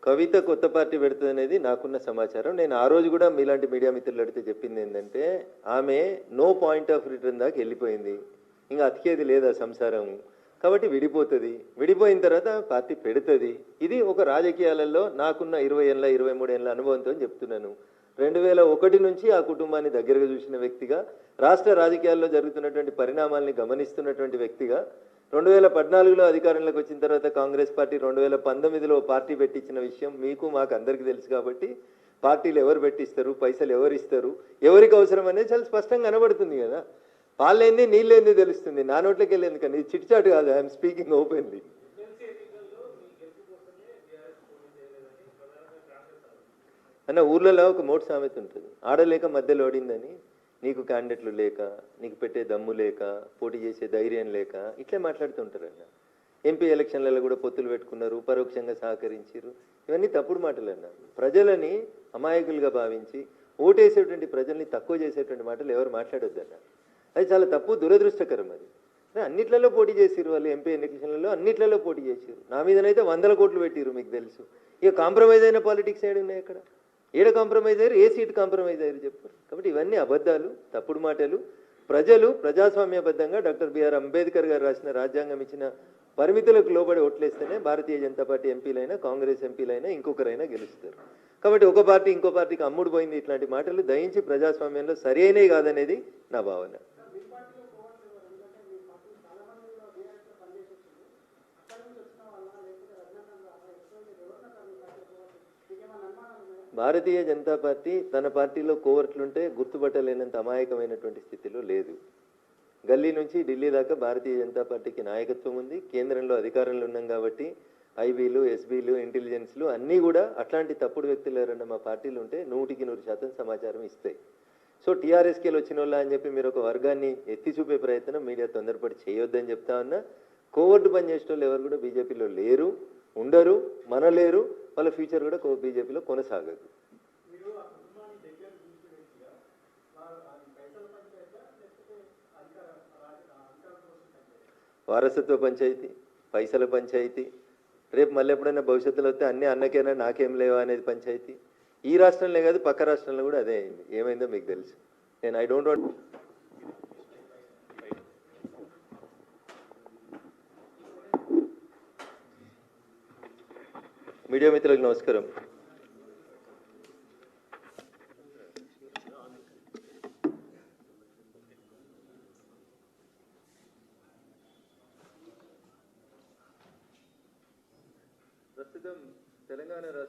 కవిత కొత్త పార్టీ పెడుతుంది అనేది నాకున్న సమాచారం. నేను ఆ రోజు కూడా మీలాంటి మీడియా మిత్రులు అడిగితే చెప్పింది ఏంటంటే ఆమె నో పాయింట్ ఆఫ్ రిటర్న్ దాకా వెళ్ళిపోయింది, ఇంకా అతికేది లేదా సంసారం, కాబట్టి విడిపోతుంది. విడిపోయిన తర్వాత పార్టీ పెడుతుంది. ఇది ఒక రాజకీయాలలో నాకున్న 20 ఏళ్ళ 23 ఏళ్ళ అనుభవంతో చెప్తున్నాను. 2001 నుంచి ఆ కుటుంబాన్ని దగ్గరగా చూసిన వ్యక్తిగా, రాష్ట్ర రాజకీయాల్లో జరుగుతున్నటువంటి పరిణామాల్ని గమనిస్తున్నటువంటి వ్యక్తిగా, 2014లో అధికారంలోకి వచ్చిన తర్వాత కాంగ్రెస్ పార్టీ 2019లో పార్టీ పెట్టించిన విషయం మీకు మాకు అందరికీ తెలుసు. కాబట్టి పార్టీలు ఎవరు పెట్టిస్తారు, పైసలు ఎవరు ఇస్తారు, ఎవరికి అవసరం అనేది చాలా స్పష్టంగా కనబడుతుంది కదా. పాలేంది నీళ్ళేంది తెలుస్తుంది, నా నోట్లోకి వెళ్ళేందుకు కానీ ఇది చిట్చాటు కాదు. I'm speaking openly. అన్న ఊర్లలో ఒక మోటు సామెత ఉంటుంది, ఆడలేక మధ్యలో ఓడిందని. నీకు క్యాండిడేట్లు లేక, నీకు పెట్టే దమ్ము లేక, పోటీ చేసే ధైర్యం లేక ఇట్లే మాట్లాడుతుంటారన్న. ఎంపీ ఎలక్షన్లలో కూడా పొత్తులు పెట్టుకున్నారు, పరోక్షంగా సహకరించారు. ఇవన్నీ తప్పుడు మాటలు అన్న. ప్రజలని అమాయకులుగా భావించి ఓటేసేటువంటి ప్రజల్ని తక్కువ చేసేటువంటి మాటలు ఎవరు మాట్లాడొద్దన్న. అది చాలా తప్పు, దురదృష్టకరం. అది అన్నిట్లలో పోటీ చేసిరు వాళ్ళు, ఎంపీ ఎలక్షన్లలో అన్నిట్లలో పోటీ చేసిరు. నా మీదనైతే 100 కోట్లు పెట్టిరు, మీకు తెలుసు. ఇక కాంప్రమైజ్ అయిన పాలిటిక్స్ ఏడు ఉన్నాయి అక్కడ? ఏడ కాంప్రమైజ్ అయ్యారు, ఏ సీట్ కాంప్రమైజ్ అయ్యారు చెప్పారు. కాబట్టి ఇవన్నీ అబద్ధాలు, తప్పుడు మాటలు. ప్రజలు ప్రజాస్వామ్యబద్ధంగా డాక్టర్ బిఆర్ అంబేద్కర్ గారు రాసిన రాజ్యాంగం ఇచ్చిన పరిమితులకు లోబడి ఓట్లేస్తేనే భారతీయ జనతా పార్టీ ఎంపీలైనా, కాంగ్రెస్ ఎంపీలైనా, ఇంకొకరైనా గెలుస్తారు. కాబట్టి ఒక పార్టీ ఇంకో పార్టీకి అమ్ముడు పోయింది ఇట్లాంటి మాటలు దయించి ప్రజాస్వామ్యంలో సరి అయినవి కాదనేది నా భావన. భారతీయ జనతా పార్టీ తన పార్టీలో కోవర్ట్లుంటే గుర్తుపట్టలేనంత అమాయకమైనటువంటి స్థితిలో లేదు. గల్లీ నుంచి ఢిల్లీ దాకా భారతీయ జనతా పార్టీకి నాయకత్వం ఉంది. కేంద్రంలో అధికారంలో ఉన్నాం కాబట్టి ఐబీలు, ఎస్బీలు, ఇంటెలిజెన్స్లు అన్నీ కూడా అట్లాంటి తప్పుడు వ్యక్తులు ఎవరన్నా మా పార్టీలు ఉంటే 100% సమాచారం ఇస్తాయి. సో టీఆర్ఎస్కేలు వచ్చిన వాళ్ళ అని చెప్పి మీరు ఒక వర్గాన్ని ఎత్తి చూపే ప్రయత్నం మీడియా తొందరపడి చేయొద్దని చెప్తా ఉన్నా. కోవర్టు పని చేసే వాళ్ళు ఎవరు కూడా బీజేపీలో లేరు, ఉండరు, మనలేరు. వాళ్ళ ఫ్యూచర్ కూడా బీజేపీలో కొనసాగదు. వారసత్వ పంచాయతీ, పైసల పంచాయతీ, రేపు మళ్ళీ ఎప్పుడైనా భవిష్యత్తులో వస్తే అన్నీ అన్నకేనా నాకేం లేవా అనేది పంచాయతీ. ఈ రాష్ట్రంలో కాదు, పక్క రాష్ట్రంలో కూడా అదే అయింది. ఏమైందో మీకు తెలుసు. నేను ఐ డోంట్ వాంట్. మీడియా మిత్రులకు నమస్కారం. ప్రస్తుతం తెలంగాణ రాష్ట్ర